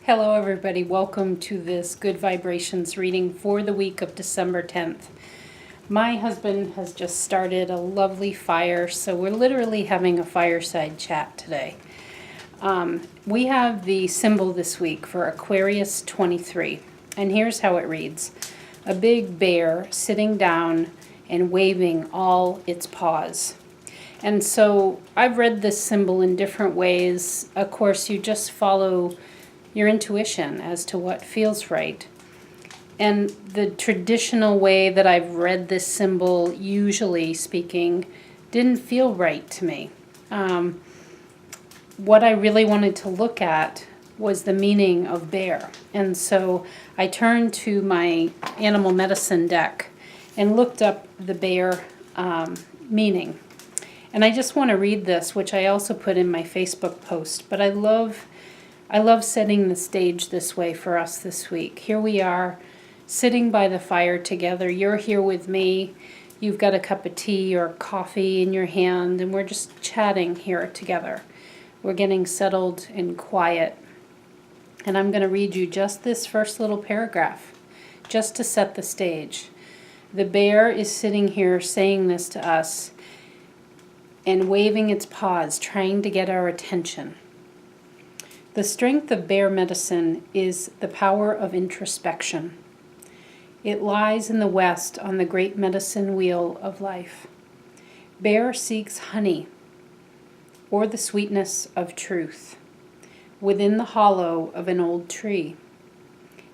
Hello everybody, welcome to this Good Vibrations reading for the week of December 10th. My husband has just started a lovely fire, so we're literally having a fireside chat today. We have the symbol this week for Aquarius 23, and here's how it reads. A big bear sitting down and waving all its paws. And so I've read this symbol in different ways. Of course, you just follow your intuition as to what feels right. And the traditional way that I've read this symbol, usually speaking, didn't feel right to me. What I really wanted to look at was the meaning of bear. And so I turned to my animal medicine deck and looked up the bear meaning. And I just want to read this, which I also put in my Facebook post, but I love setting the stage this way for us this week. Here we are, sitting by the fire together. You're here with me. You've got a cup of tea or coffee in your hand, and we're just chatting here together. We're getting settled and quiet. And I'm going to read you just this first little paragraph, just to set the stage. The bear is sitting here saying this to us and waving its paws, trying to get our attention. The strength of bear medicine is the power of introspection. It lies in the west on the great medicine wheel of life. Bear seeks honey, or the sweetness of truth, within the hollow of an old tree.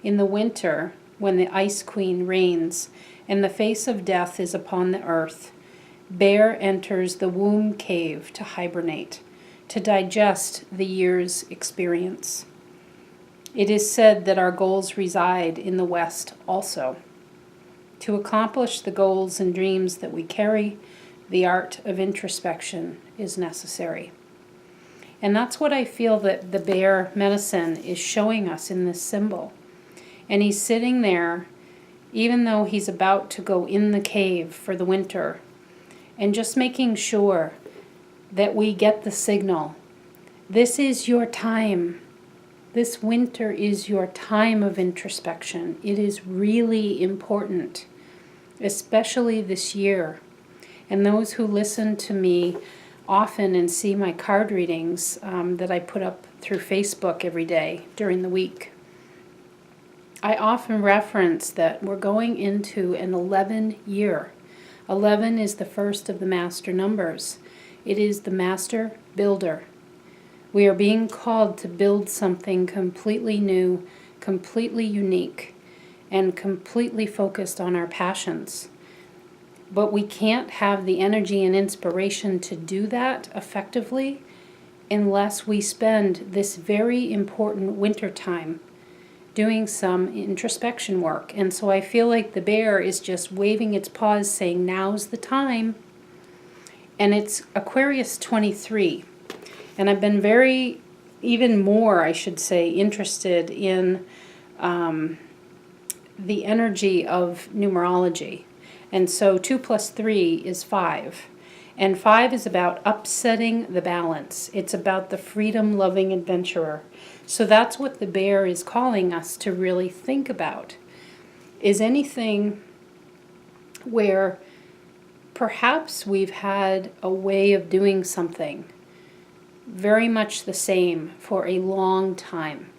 In the winter, when the ice queen reigns and the face of death is upon the earth, bear enters the womb cave to hibernate, to digest the year's experience. It is said that our goals reside in the West also. To accomplish the goals and dreams that we carry, the art of introspection is necessary. And that's what I feel that the bear medicine is showing us in this symbol. And he's sitting there, even though he's about to go in the cave for the winter, and just making sure that we get the signal. This is your time. This winter is your time of introspection. It is really important, especially this year. And those who listen to me often and see my card readings that I put up through Facebook every day during the week, I often reference that we're going into an 11 year. 11 is the first of the master numbers. It is the master builder. We are being called to build something completely new, completely unique, and completely focused on our passions. But we can't have the energy and inspiration to do that effectively unless we spend this very important winter time doing some introspection work. And so I feel like the bear is just waving its paws saying, now's the time. And it's Aquarius 23. And I've been even more, I should say, interested in the energy of numerology. And so 2 plus 3 is 5. And 5 is about upsetting the balance. It's about the freedom-loving adventurer. So that's what the bear is calling us to really think about. Is anything where perhaps we've had a way of doing something very much the same for a long time.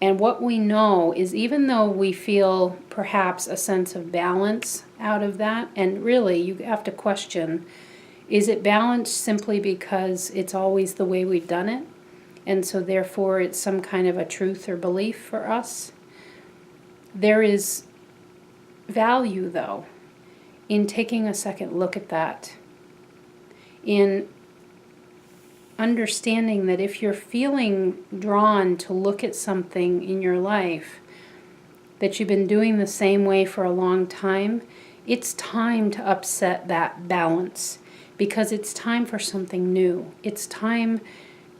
And what we know is, even though we feel perhaps a sense of balance out of that, and really you have to question, is it balanced simply because it's always the way we've done it? And so therefore it's some kind of a truth or belief for us? There is value, though, in taking a second look at that, in understanding that if you're feeling drawn to look at something in your life that you've been doing the same way for a long time, it's time to upset that balance, because it's time for something new. It's time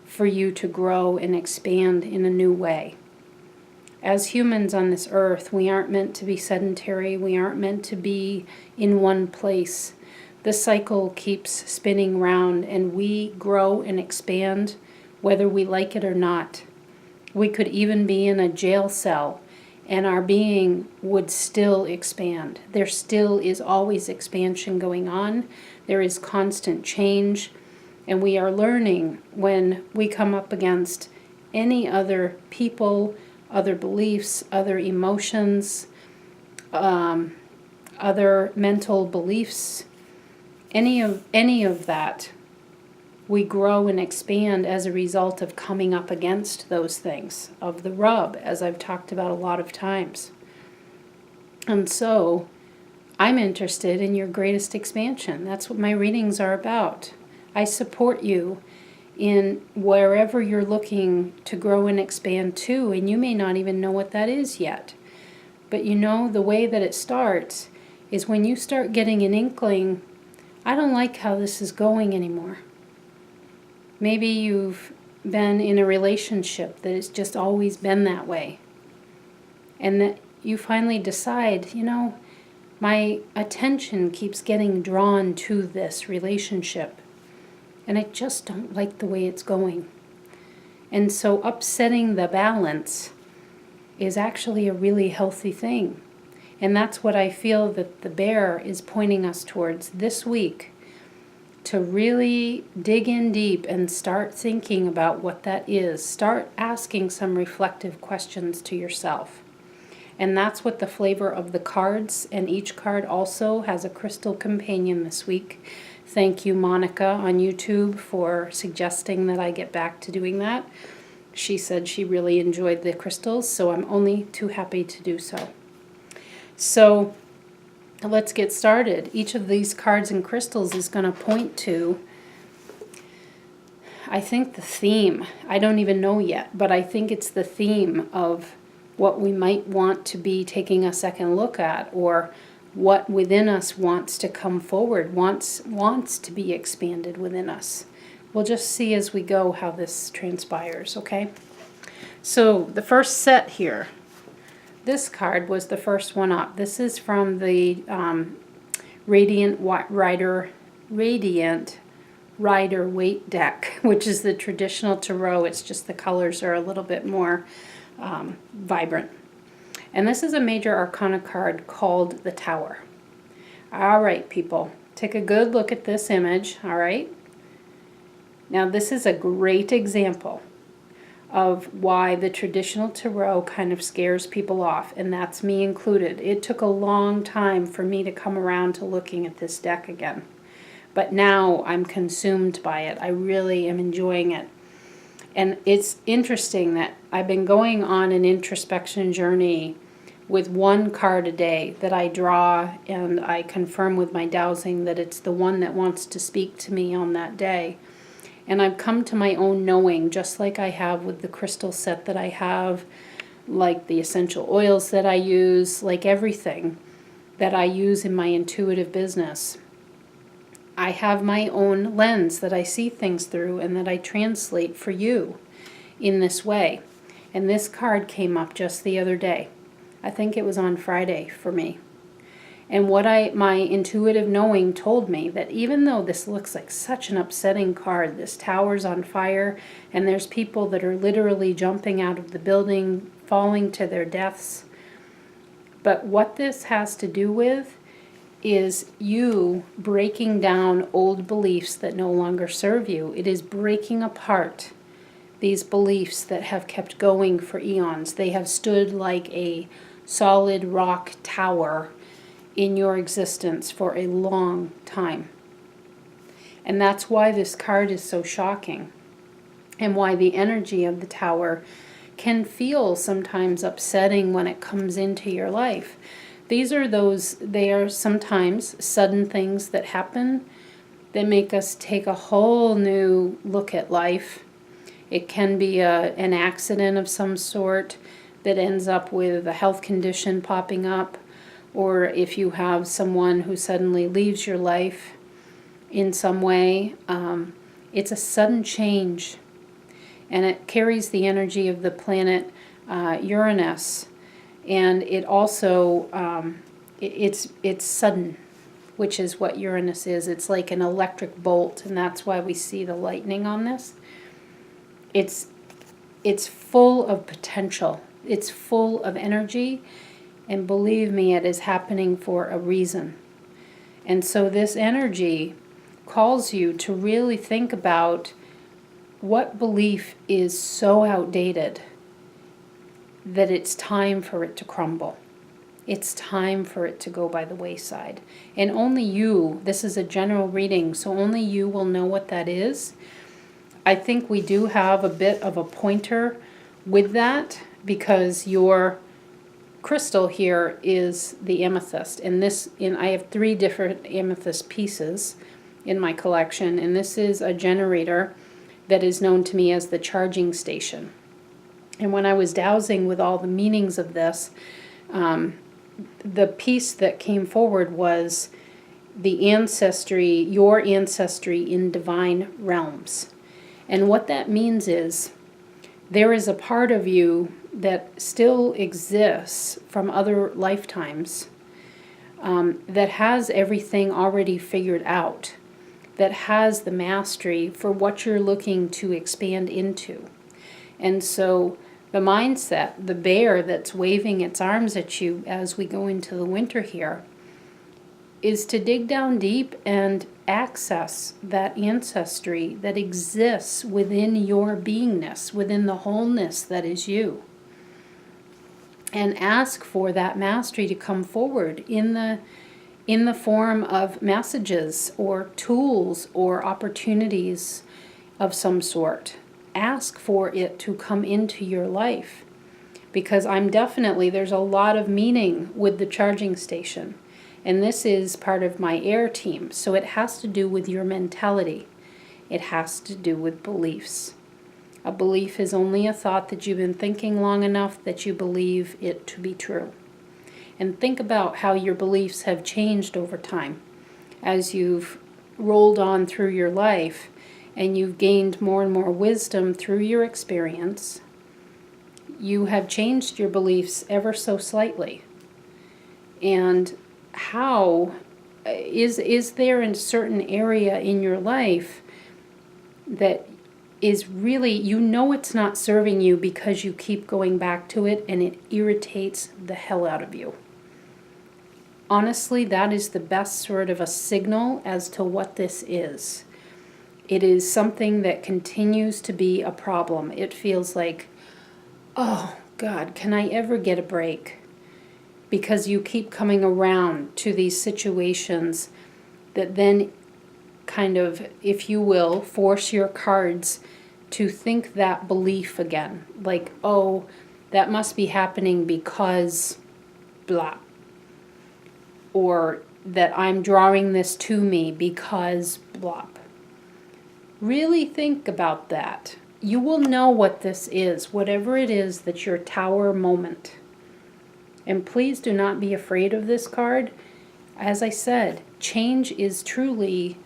for you to grow and expand in a new way. As humans on this earth, we aren't meant to be sedentary. We aren't meant to be in one place. The cycle keeps spinning round, and we grow and expand whether we like it or not. We could even be in a jail cell and our being would still expand. There still is always expansion going on. There is constant change. And we are learning when we come up against any other people, other beliefs, other emotions, other mental beliefs, any of that, we grow and expand as a result of coming up against those things, of the rub, as I've talked about a lot of times. And so I'm interested in your greatest expansion. That's what my readings are about. I support you in wherever you're looking to grow and expand to, and you may not even know what that is yet. But you know, the way that it starts is when you start getting an inkling, I don't like how this is going anymore. Maybe you've been in a relationship that has just always been that way. And that you finally decide, you know, my attention keeps getting drawn to this relationship. And I just don't like the way it's going. And so upsetting the balance is actually a really healthy thing. And that's what I feel that the bear is pointing us towards this week, to really dig in deep and start thinking about what that is. Start asking some reflective questions to yourself. And that's what the flavor of the cards, and each card also has a crystal companion this week. Thank you, Monica, on YouTube for suggesting that I get back to doing that. She said she really enjoyed the crystals, so I'm only too happy to do so. So let's get started. Each of these cards and crystals is going to point to, I think, the theme. I don't even know yet, but I think it's the theme of what we might want to be taking a second look at, or what within us wants to come forward, wants to be expanded within us. We'll just see as we go how this transpires, okay? So the first set here, this card was the first one up. This is from the Radiant Rider Weight deck, which is the traditional tarot. It's just the colors are a little bit more vibrant. And this is a major arcana card called the Tower. All right, people, take a good look at this image, all right? Now, this is a great example of why the traditional tarot kind of scares people off, and that's me included. It took a long time for me to come around to looking at this deck again. But now I'm consumed by it. I really am enjoying it. And it's interesting that I've been going on an introspection journey with one card a day that I draw, and I confirm with my dowsing that it's the one that wants to speak to me on that day. And I've come to my own knowing, just like I have with the crystal set that I have, like the essential oils that I use, like everything that I use in my intuitive business. I have my own lens that I see things through and that I translate for you in this way. And this card came up just the other day. I think it was on Friday for me. And what my intuitive knowing told me, that even though this looks like such an upsetting card, this tower's on fire, and there's people that are literally jumping out of the building, falling to their deaths. But what this has to do with is you breaking down old beliefs that no longer serve you. It is breaking apart these beliefs that have kept going for eons. They have stood like a solid rock tower in your existence for a long time. And that's why this card is so shocking, and why the energy of the Tower can feel sometimes upsetting when it comes into your life. They are sometimes sudden things that happen that make us take a whole new look at life. It can be an accident of some sort that ends up with a health condition popping up, or if you have someone who suddenly leaves your life in some way. It's a sudden change, and it carries the energy of the planet Uranus. And it also, it's sudden, which is what Uranus is. It's like an electric bolt, and that's why we see the lightning on this. It's it's full of potential. It's full of energy. And believe me, it is happening for a reason. And so this energy calls you to really think about what belief is so outdated that it's time for it to crumble. It's time for it to go by the wayside. And only you, this is a general reading, so only you will know what that is. I think we do have a bit of a pointer with that because your crystal here is the amethyst. And I have 3 different amethyst pieces in my collection, and this is a generator that is known to me as the charging station. And when I was dowsing with all the meanings of this, the piece that came forward was the ancestry, your ancestry in divine realms. And what that means is there is a part of you that still exists from other lifetimes that has everything already figured out, that has the mastery for what you're looking to expand into. And so the mindset, the bear that's waving its arms at you as we go into the winter here, is to dig down deep and access that ancestry that exists within your beingness, within the wholeness that is you. And ask for that mastery to come forward in the form of messages or tools or opportunities of some sort. Ask for it to come into your life, because there's a lot of meaning with the charging station. And this is part of my air team, so it has to do with your mentality. It has to do with beliefs. A belief is only a thought that you've been thinking long enough that you believe it to be true. And think about how your beliefs have changed over time as you've rolled on through your life and you've gained more and more wisdom through your experience. You have changed your beliefs ever so slightly. And how is there a certain area in your life that is really, it's not serving you because you keep going back to it and it irritates the hell out of you? Honestly, that is the best sort of a signal as to what this is. It is something that continues to be a problem. It feels like, oh God, can I ever get a break? Because you keep coming around to these situations that then kind of, if you will, force your cards to think that belief again. Like, oh, that must be happening because blah. Or that I'm drawing this to me because blah. Really think about that. You will know what this is, whatever it is that's your tower moment. And please do not be afraid of this card. As I said, change is truly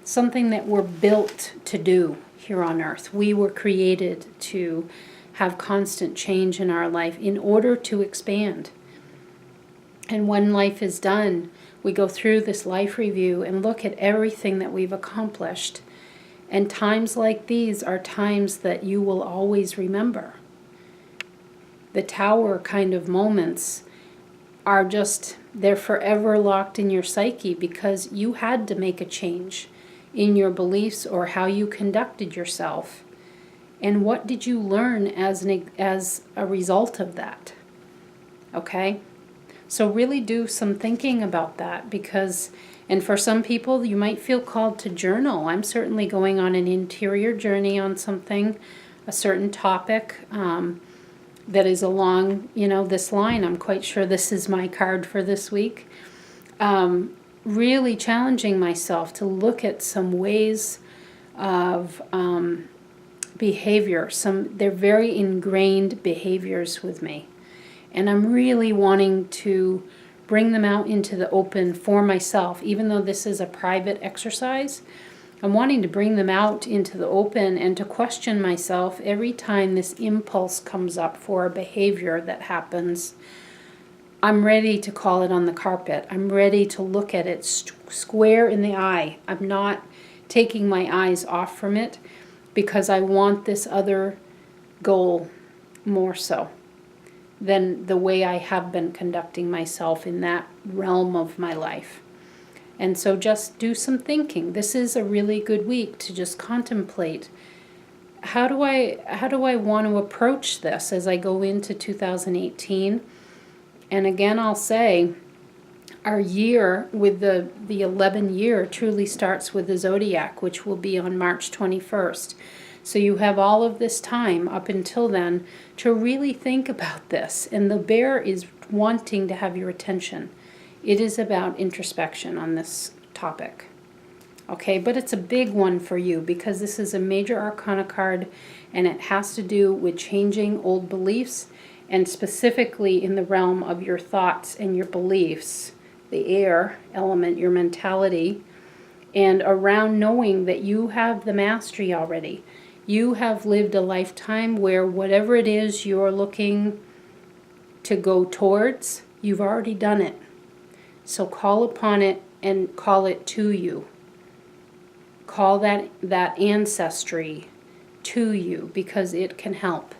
something that we're built to do here on earth. We were created to have constant change in our life in order to expand. And when life is done, we go through this life review and look at everything that we've accomplished. And times like these are times that you will always remember. The tower kind of moments are just, they're forever locked in your psyche because you had to make a change in your beliefs or how you conducted yourself. And what did you learn as a result of that? Okay? So really do some thinking about that because, and for some people, you might feel called to journal. I'm certainly going on an interior journey on something, a certain topic that is along, this line. I'm quite sure this is my card for this week. Really challenging myself to look at some ways of behavior. They're very ingrained behaviors with me. And I'm really wanting to bring them out into the open for myself. Even though this is a private exercise, I'm wanting to bring them out into the open and to question myself every time this impulse comes up for a behavior that happens. I'm ready to call it on the carpet. I'm ready to look at it square in the eye. I'm not taking my eyes off from it because I want this other goal more so than the way I have been conducting myself in that realm of my life. And so just do some thinking. This is a really good week to just contemplate. How do I want to approach this as I go into 2018? And again, I'll say our year with the 11 year truly starts with the zodiac, which will be on March 21st. So you have all of this time up until then to really think about this. And the bear is wanting to have your attention. It is about introspection on this topic. Okay, but it's a big one for you because this is a major arcana card and it has to do with changing old beliefs, and specifically in the realm of your thoughts and your beliefs, the air element, your mentality, and around knowing that you have the mastery already. You have lived a lifetime where whatever it is you're looking to go towards, you've already done it. So call upon it and call it to you. Call that ancestry to you because it can help.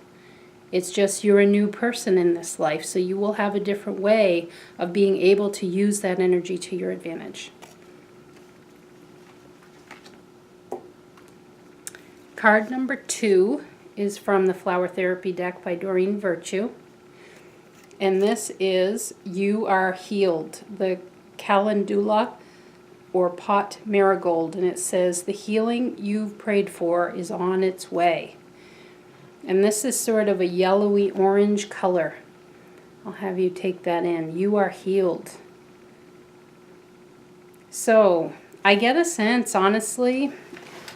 It's just you're a new person in this life, so you will have a different way of being able to use that energy to your advantage. Card number 2 is from the Flower Therapy deck by Doreen Virtue. And this is You Are Healed, the Calendula or pot marigold. And it says, the healing you've prayed for is on its way. And this is sort of a yellowy orange color. I'll have you take that in. You are healed. So I get a sense, honestly,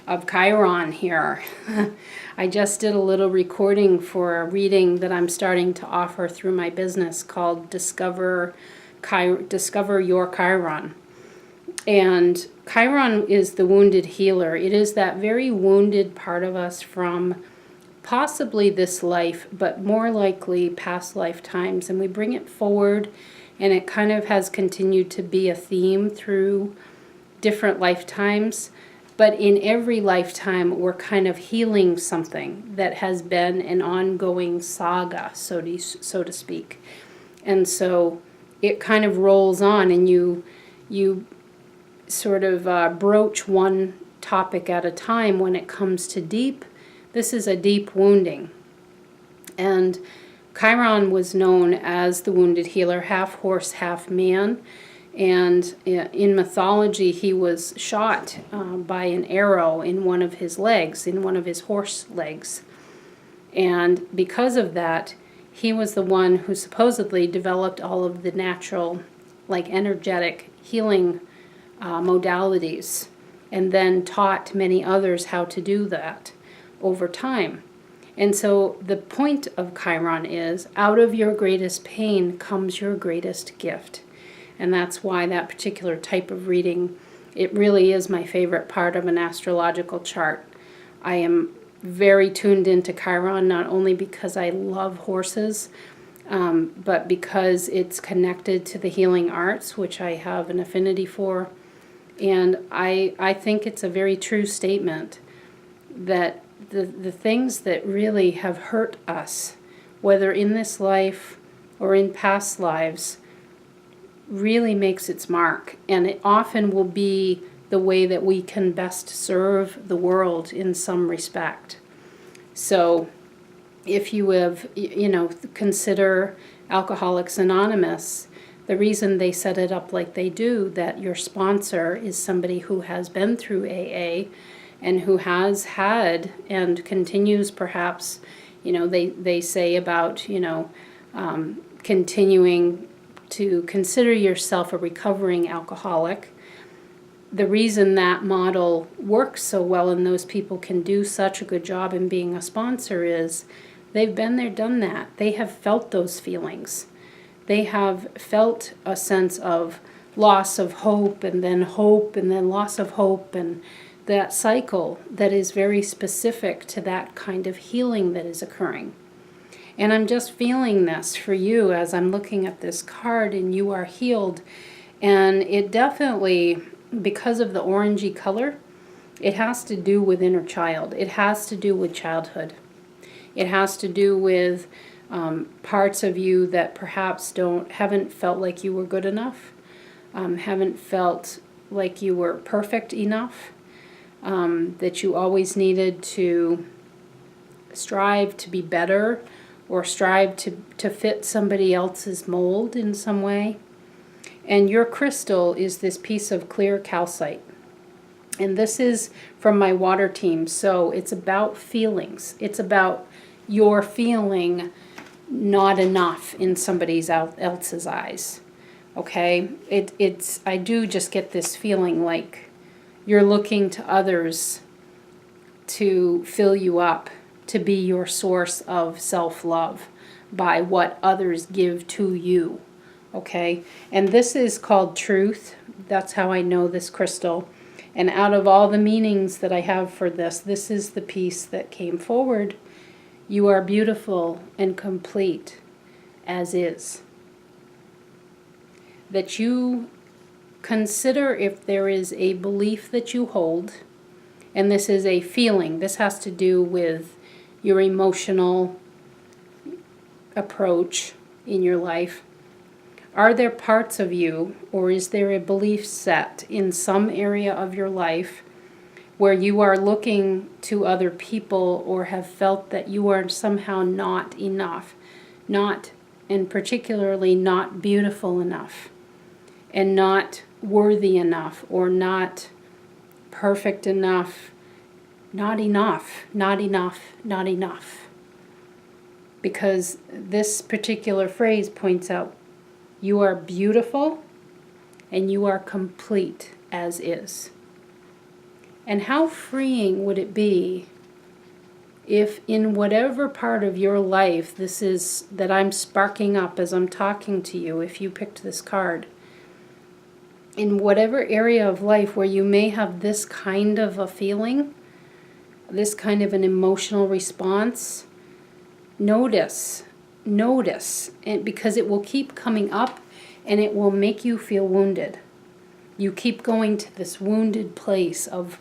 of Chiron here. I just did a little recording for a reading that I'm starting to offer through my business called Discover Your Chiron. And Chiron is the wounded healer. It is that very wounded part of us from possibly this life, but more likely past lifetimes. And we bring it forward, and it kind of has continued to be a theme through different lifetimes. But in every lifetime, we're kind of healing something that has been an ongoing saga, so to speak. And so it kind of rolls on, and you sort of broach one topic at a time when it comes to deep. This is a deep wounding. And Chiron was known as the wounded healer, half horse, half man. And in mythology, he was shot by an arrow in one of his legs, in one of his horse legs. And because of that, he was the one who supposedly developed all of the natural, like energetic healing modalities, and then taught many others how to do that over time. And so the point of Chiron is, out of your greatest pain comes your greatest gift. And that's why that particular type of reading, it really is my favorite part of an astrological chart. I am very tuned into Chiron, not only because I love horses, but because it's connected to the healing arts, which I have an affinity for. And I think it's a very true statement that the things that really have hurt us, whether in this life or in past lives, really makes its mark. And it often will be the way that we can best serve the world in some respect. So if you have, consider Alcoholics Anonymous, the reason they set it up like they do, that your sponsor is somebody who has been through AA and who has had and continues perhaps, they say about, continuing to consider yourself a recovering alcoholic. The reason that model works so well and those people can do such a good job in being a sponsor is they've been there, done that. They have felt those feelings. They have felt a sense of loss of hope and then loss of hope, and that cycle that is very specific to that kind of healing that is occurring. And I'm just feeling this for you as I'm looking at this card, and You Are Healed. And it definitely, because of the orangey color, it has to do with inner child. It has to do with childhood. It has to do with parts of you that perhaps haven't felt like you were good enough, haven't felt like you were perfect enough, that you always needed to strive to be better or strive to fit somebody else's mold in some way. And your crystal is this piece of clear calcite. And this is from my water team, so it's about feelings. It's about your feeling not enough in somebody else's eyes. Okay? I do just get this feeling like you're looking to others to fill you up, to be your source of self-love by what others give to you. Okay? And this is called truth. That's how I know this crystal. And out of all the meanings that I have for this, this is the piece that came forward. You are beautiful and complete as is. That you consider if there is a belief that you hold, and this is a feeling. This has to do with your emotional approach in your life. Are there parts of you, or is there a belief set in some area of your life where you are looking to other people or have felt that you are somehow not enough, and particularly not beautiful enough, and not worthy enough, or not perfect enough, not enough, not enough, not enough? Because this particular phrase points out you are beautiful and you are complete as is. And how freeing would it be if in whatever part of your life this is that I'm sparking up as I'm talking to you, if you picked this card, in whatever area of life where you may have this kind of a feeling, this kind of an emotional response, notice, and because it will keep coming up and it will make you feel wounded. You keep going to this wounded place of,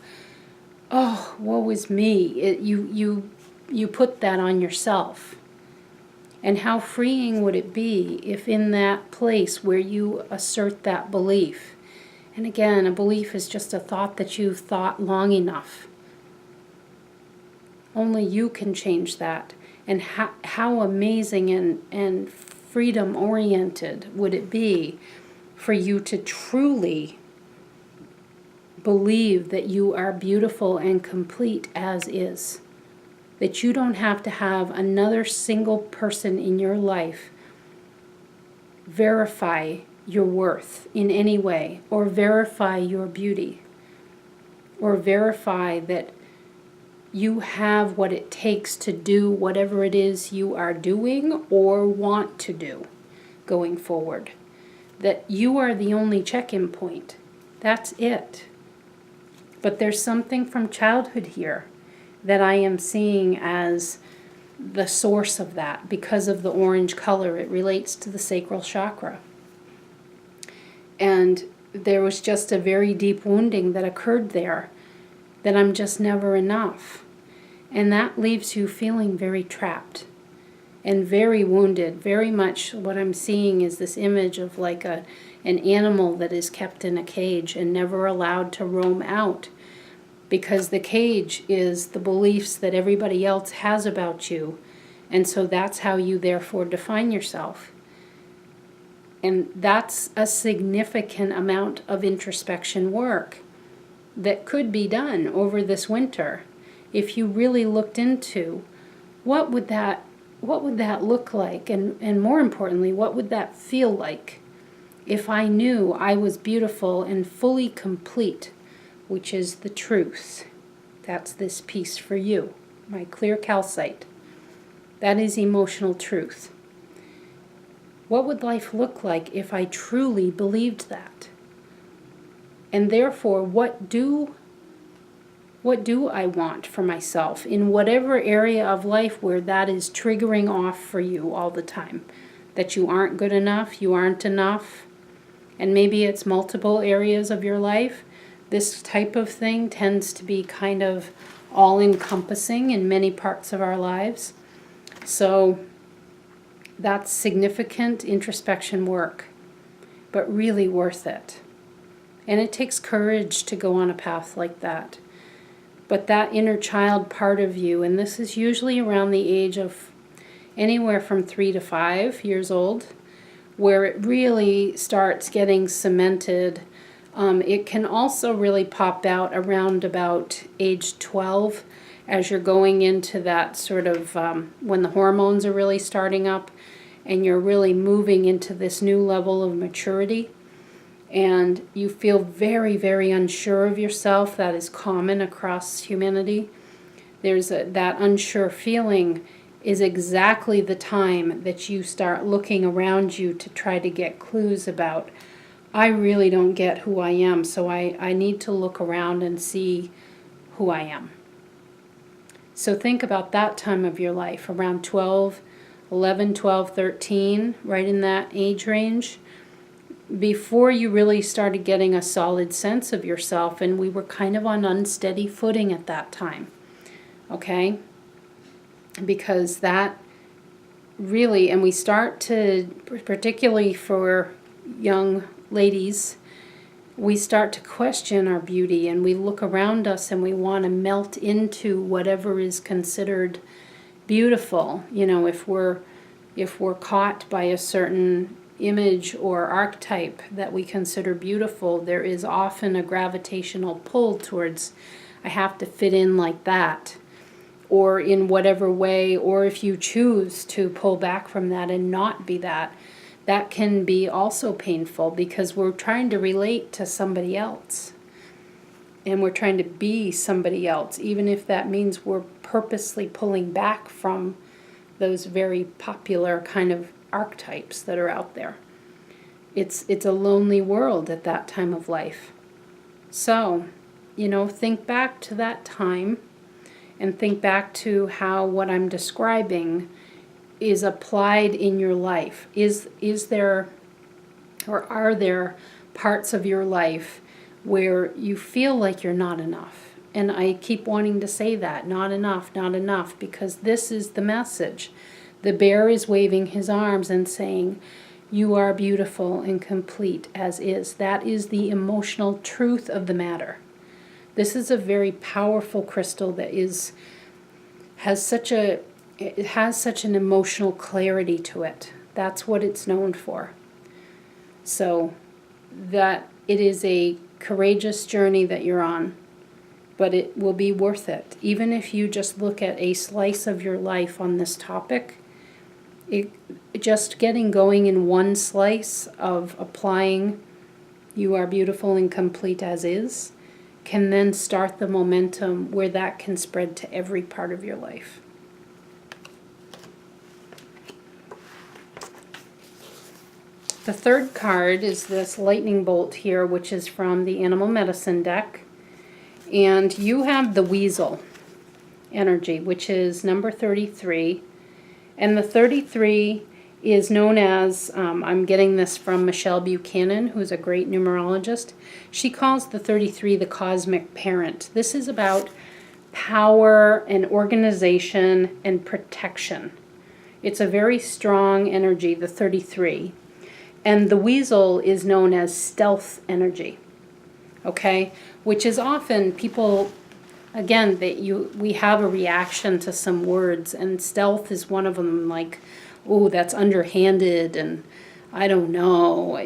oh, woe is me. You put that on yourself. And how freeing would it be if in that place where you assert that belief, and again, a belief is just a thought that you've thought long enough. Only you can change that. And how amazing and freedom-oriented would it be for you to truly believe that you are beautiful and complete as is. That you don't have to have another single person in your life verify your worth in any way, or verify your beauty, or verify that you have what it takes to do whatever it is you are doing or want to do going forward. That you are the only check-in point. That's it. But there's something from childhood here that I am seeing as the source of that because of the orange color. It relates to the sacral chakra. And there was just a very deep wounding that occurred there, that I'm just never enough. And that leaves you feeling very trapped and very wounded. Very much what I'm seeing is this image of like an animal that is kept in a cage and never allowed to roam out, because the cage is the beliefs that everybody else has about you, and so that's how you therefore define yourself. And that's a significant amount of introspection work that could be done over this winter if you really looked into what would that look like, and more importantly, what would that feel like if I knew I was beautiful and fully complete, which is the truth. That's this piece for you, my clear calcite. That is emotional truth. What would life look like if I truly believed that? And therefore, what do I want for myself in whatever area of life where that is triggering off for you all the time? That you aren't good enough, you aren't enough, and maybe it's multiple areas of your life. This type of thing tends to be kind of all-encompassing in many parts of our lives. So that's significant introspection work, but really worth it. And it takes courage to go on a path like that. But that inner child part of you, and this is usually around the age of anywhere from 3 to 5 years old, where it really starts getting cemented. It can also really pop out around about age 12 as you're going into that sort of when the hormones are really starting up and you're really moving into this new level of maturity. And you feel very, very unsure of yourself. That is common across humanity. That unsure feeling is exactly the time that you start looking around you to try to get clues about, I really don't get who I am, so I need to look around and see who I am. So think about that time of your life, around 11, 12, 13, right in that age range, before you really started getting a solid sense of yourself, and we were kind of on unsteady footing at that time, okay? Because that really, and we start to, particularly for young ladies, we start to question our beauty, and we look around us and we want to melt into whatever is considered beautiful. You know, if we're caught by a certain image or archetype that we consider beautiful, there is often a gravitational pull towards, I have to fit in like that, or in whatever way, or if you choose to pull back from that and not be that, that can be also painful because we're trying to relate to somebody else. And we're trying to be somebody else, even if that means we're purposely pulling back from those very popular kind of archetypes that are out there. It's a lonely world at that time of life. So, think back to that time and think back to how what I'm describing is applied in your life. Is there, or are there parts of your life where you feel like you're not enough? And I keep wanting to say that, not enough, because this is the message. The bear is waving his arms and saying, you are beautiful and complete as is. That is the emotional truth of the matter. This is a very powerful crystal that has such an emotional clarity to it. That's what it's known for. So that it is a courageous journey that you're on, but it will be worth it. Even if you just look at a slice of your life on this topic, just getting going in one slice of applying you are beautiful and complete as is can then start the momentum where that can spread to every part of your life. The third card is this lightning bolt here, which is from the Animal Medicine deck. And you have the weasel energy, which is number 33. And the 33 is known as, I'm getting this from Michelle Buchanan, who's a great numerologist. She calls the 33 the cosmic parent. This is about power and organization and protection. It's a very strong energy, the 33. And the weasel is known as stealth energy, okay? Which is often people, again, we have a reaction to some words, and stealth is one of them, like, oh, that's underhanded, and I don't know,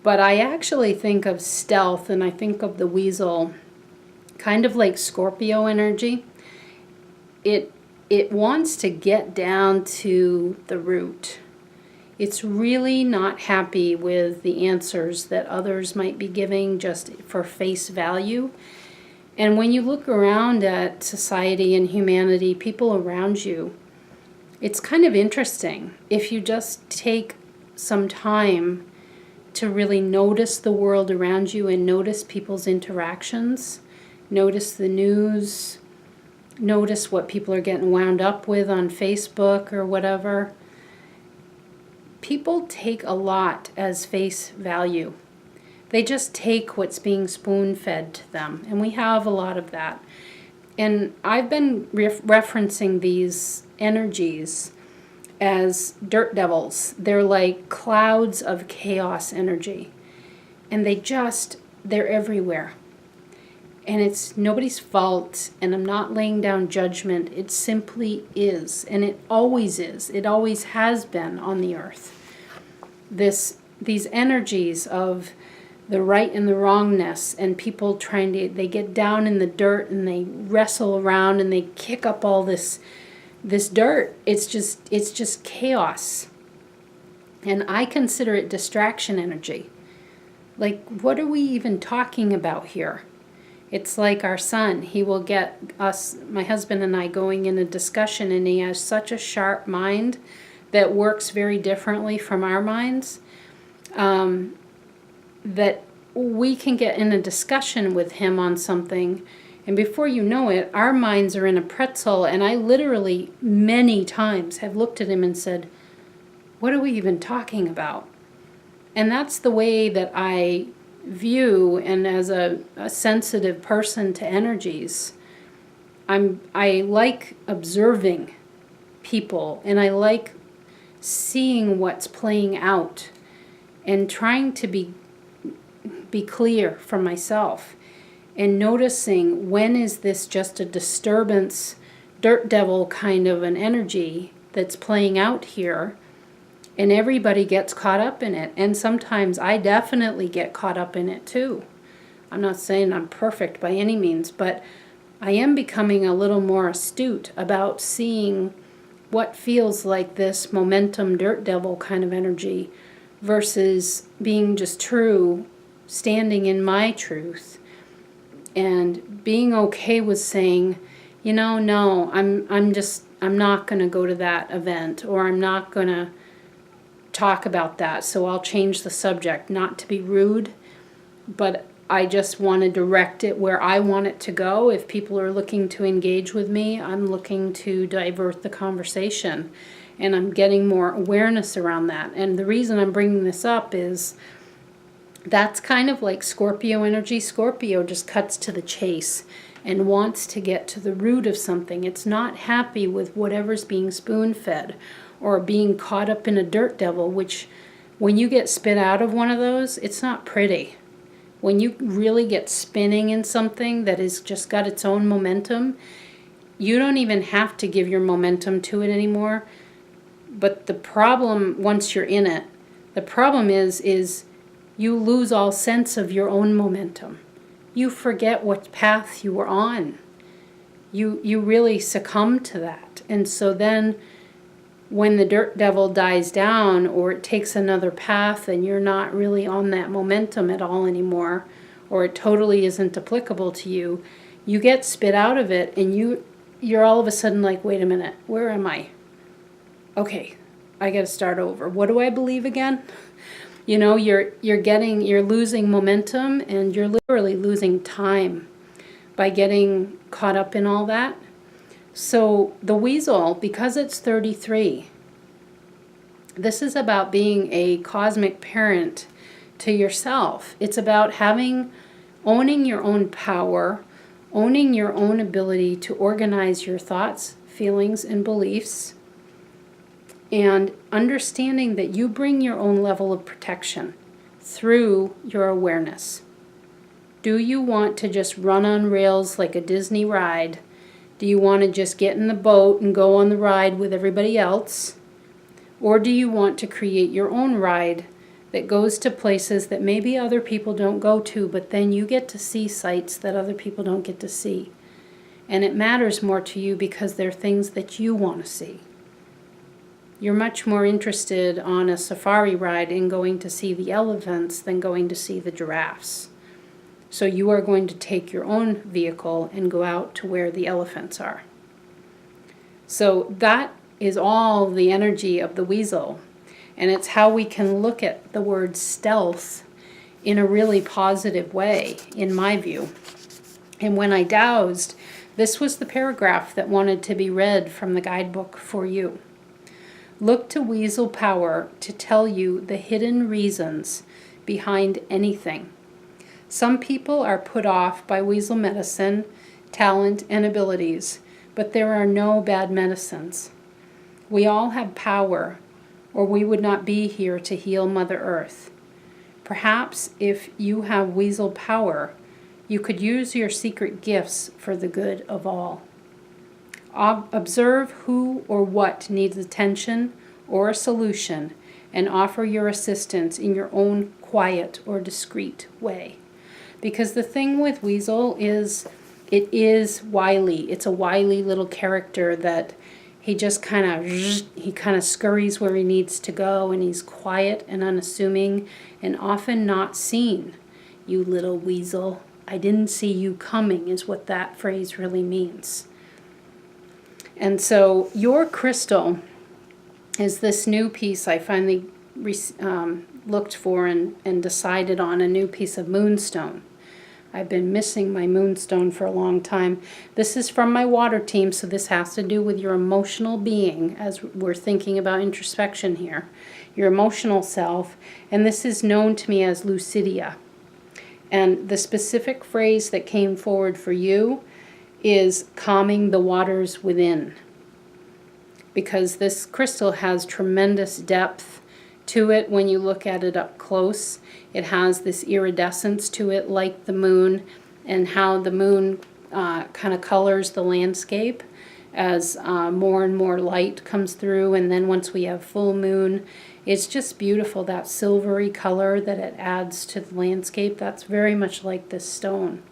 But I actually think of stealth, and I think of the weasel kind of like Scorpio energy. It wants to get down to the root. It's really not happy with the answers that others might be giving just for face value. And when you look around at society and humanity, people around you, it's kind of interesting if you just take some time to really notice the world around you and notice people's interactions, notice the news, notice what people are getting wound up with on Facebook or whatever. People take a lot as face value. They just take what's being spoon-fed to them, and we have a lot of that. And I've been referencing these energies as dirt devils. They're like clouds of chaos energy. And they're everywhere. And it's nobody's fault, and I'm not laying down judgment. It simply is, and it always is. It always has been on the earth. These energies of the right and the wrongness, and people they get down in the dirt and they wrestle around and they kick up all this dirt. It's just chaos. And I consider it distraction energy. Like, what are we even talking about here? It's like our son. He will get us, my husband and I, going in a discussion, and he has such a sharp mind that works very differently from our minds, that we can get in a discussion with him on something, and before you know it, our minds are in a pretzel, and I literally many times have looked at him and said, what are we even talking about? And that's the way that I view, and as a sensitive person to energies, I like observing people, and I like seeing what's playing out and trying to be clear for myself and noticing, when is this just a disturbance, dirt devil kind of an energy that's playing out here. And everybody gets caught up in it. And sometimes I definitely get caught up in it too. I'm not saying I'm perfect by any means, but I am becoming a little more astute about seeing what feels like this momentum dirt devil kind of energy versus being just true, standing in my truth, and being okay with saying, no, I'm not going to go to that event, or I'm not going to talk about that, so I'll change the subject, not to be rude, but I just want to direct it where I want it to go. If people are looking to engage with me, I'm looking to divert the conversation, and I'm getting more awareness around that. And the reason I'm bringing this up is that's kind of like Scorpio energy. Scorpio just cuts to the chase and wants to get to the root of something. It's not happy with whatever's being spoon-fed or being caught up in a dirt devil, which when you get spit out of one of those, it's not pretty. When you really get spinning in something that has just got its own momentum, you don't even have to give your momentum to it anymore. But the problem, once you're in it, the problem is you lose all sense of your own momentum. You forget what path you were on. You really succumb to that. And so then when the dirt devil dies down, or it takes another path and you're not really on that momentum at all anymore, or it totally isn't applicable to you, you get spit out of it, and you're all of a sudden like, wait a minute, where am I? Okay, I got to start over. What do I believe again? You're losing momentum, and you're literally losing time by getting caught up in all that. So the weasel, because it's 33, this is about being a cosmic parent to yourself. It's about owning your own power, owning your own ability to organize your thoughts, feelings, and beliefs, and understanding that you bring your own level of protection through your awareness. Do you want to just run on rails like a Disney ride? Do you want to just get in the boat and go on the ride with everybody else? Or do you want to create your own ride that goes to places that maybe other people don't go to, but then you get to see sights that other people don't get to see? And it matters more to you because they're things that you want to see. You're much more interested on a safari ride in going to see the elephants than going to see the giraffes. So you are going to take your own vehicle and go out to where the elephants are. So that is all the energy of the weasel. And it's how we can look at the word stealth in a really positive way, in my view. And when I dowsed, this was the paragraph that wanted to be read from the guidebook for you. Look to weasel power to tell you the hidden reasons behind anything. Some people are put off by weasel medicine, talent, and abilities, but there are no bad medicines. We all have power, or we would not be here to heal Mother Earth. Perhaps if you have weasel power, you could use your secret gifts for the good of all. Observe who or what needs attention or a solution and offer your assistance in your own quiet or discreet way. Because the thing with weasel is it is wily. It's a wily little character that he just kind of scurries where he needs to go, and he's quiet and unassuming and often not seen. You little weasel, I didn't see you coming is what that phrase really means. And so your crystal is this new piece I finally looked for and decided on, a new piece of moonstone. I've been missing my moonstone for a long time. This is from my water team, so this has to do with your emotional being as we're thinking about introspection here, your emotional self, and this is known to me as Lucidia. And the specific phrase that came forward for you is calming the waters within, because this crystal has tremendous depth to it when you look at it up close. It has this iridescence to it like the moon, and how the moon kind of colors the landscape as more and more light comes through, and then once we have full moon, it's just beautiful, that silvery color that it adds to the landscape. That's very much like this stone.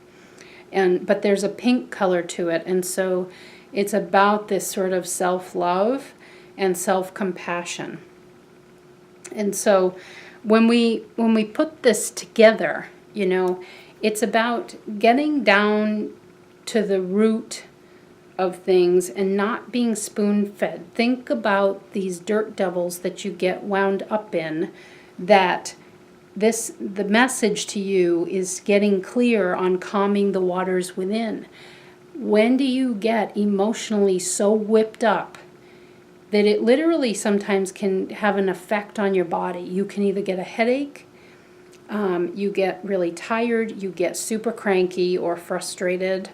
But there's a pink color to it, and so it's about this sort of self-love and self-compassion. And so when we put this together, you know, it's about getting down to the root of things and not being spoon-fed. Think about these dirt devils that you get wound up in, that the message to you is getting clear on calming the waters within. When do you get emotionally so whipped up that it literally sometimes can have an effect on your body? You can either get a headache, you get really tired, you get super cranky or frustrated,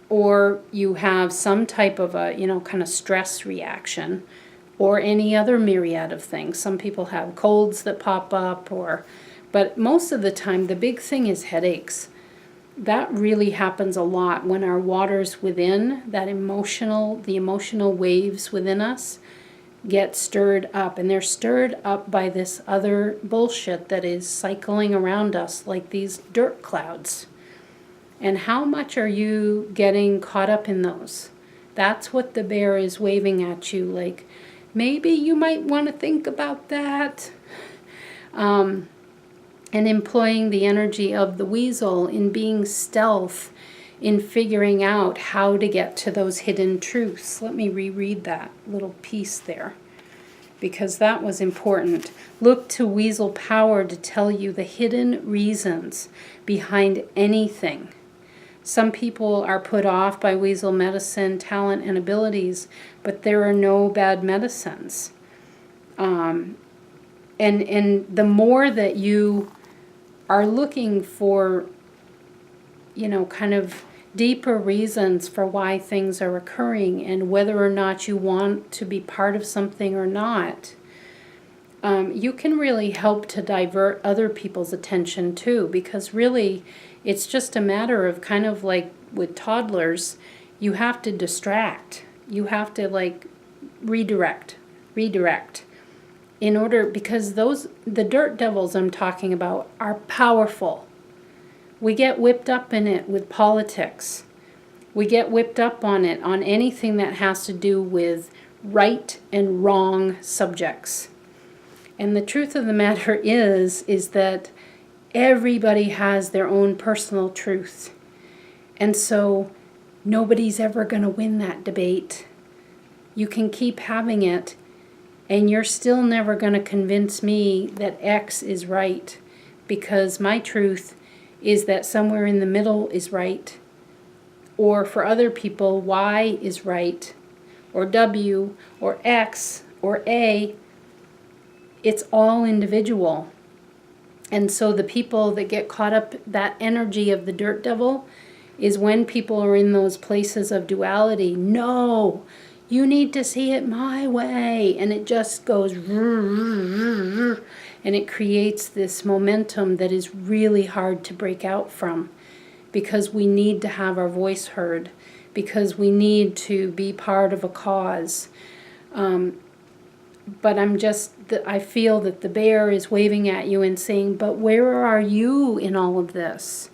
or you have some type of a, kind of stress reaction, or any other myriad of things. Some people have colds that pop up, but most of the time the big thing is headaches. That really happens a lot when our waters within, the emotional waves within us get stirred up, and they're stirred up by this other bullshit that is cycling around us like these dirt clouds. And how much are you getting caught up in those? That's what the bear is waving at you, like, maybe you might want to think about that. And employing the energy of the weasel in being stealth, in figuring out how to get to those hidden truths. Let me reread that little piece there, because that was important. Look to weasel power to tell you the hidden reasons behind anything. Some people are put off by weasel medicine, talent, and abilities, but there are no bad medicines. And the more that you are looking for, kind of deeper reasons for why things are occurring and whether or not you want to be part of something or not, you can really help to divert other people's attention too, because really it's just a matter of, kind of like with toddlers, you have to distract. You have to redirect. In order, because the dirt devils I'm talking about are powerful. We get whipped up in it with politics. We get whipped up on it, on anything that has to do with right and wrong subjects. And the truth of the matter is that everybody has their own personal truth. And so nobody's ever going to win that debate. You can keep having it, and you're still never going to convince me that X is right, because my truth is that somewhere in the middle is right. Or for other people, Y is right, or W, or X, or A. It's all individual. And so the people that get caught up, that energy of the dirt devil, is when people are in those places of duality. No, You need to see it my way. And it just goes, and it creates this momentum that is really hard to break out from, because we need to have our voice heard, because we need to be part of a cause. But I feel that the bear is waving at you and saying, but where are you in all of this?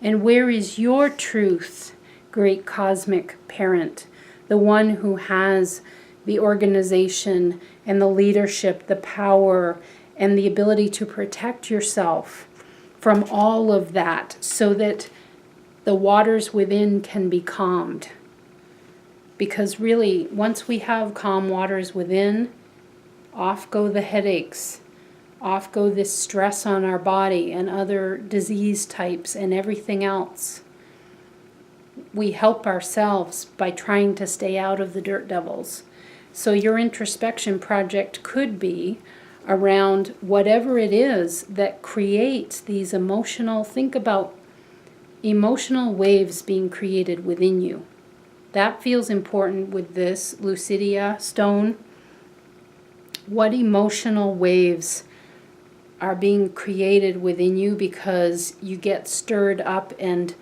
And where is your truth, great cosmic parent? The one who has the organization and the leadership, the power, and the ability to protect yourself from all of that, so that the waters within can be calmed. Because really, once we have calm waters within, off go the headaches, off go this stress on our body and other disease types and everything else. We help ourselves by trying to stay out of the dirt devils. So your introspection project could be around whatever it is that creates these think about emotional waves being created within you. That feels important with this Lucidia stone. What emotional waves are being created within you because you get stirred up and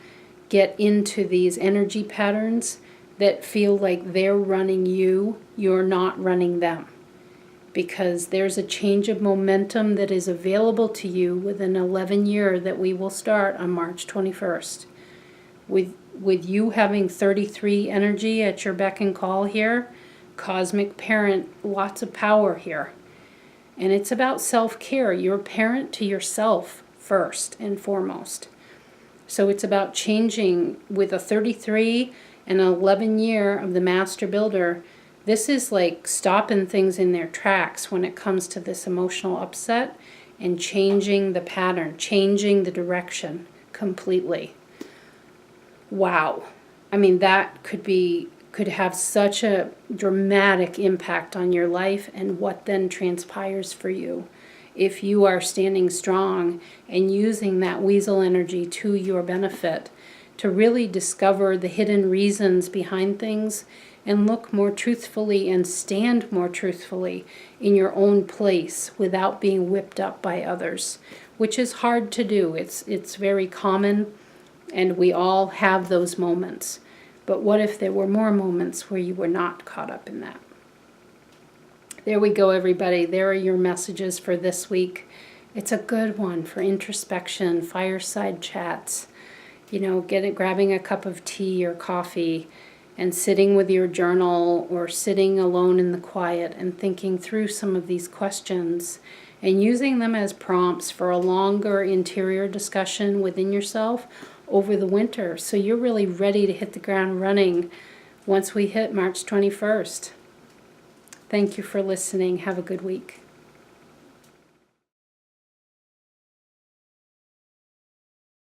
get into these energy patterns that feel like they're running you, you're not running them. Because there's a change of momentum that is available to you with an 11-year that we will start on March 21st. With you having 33 energy at your beck and call here, cosmic parent, lots of power here. And it's about self-care. You're a parent to yourself first and foremost. So it's about changing with a 33 and an 11-year of the master builder. This is like stopping things in their tracks when it comes to this emotional upset and changing the pattern, changing the direction completely. Wow. I mean, that could have such a dramatic impact on your life and what then transpires for you if you are standing strong and using that weasel energy to your benefit to really discover the hidden reasons behind things and look more truthfully and stand more truthfully in your own place without being whipped up by others, which is hard to do. It's very common, and we all have those moments. But what if there were more moments where you were not caught up in that? There we go, everybody. There are your messages for this week. It's a good one for introspection, fireside chats, grabbing a cup of tea or coffee and sitting with your journal or sitting alone in the quiet and thinking through some of these questions and using them as prompts for a longer interior discussion within yourself over the winter, so you're really ready to hit the ground running once we hit March 21st. Thank you for listening. Have a good week.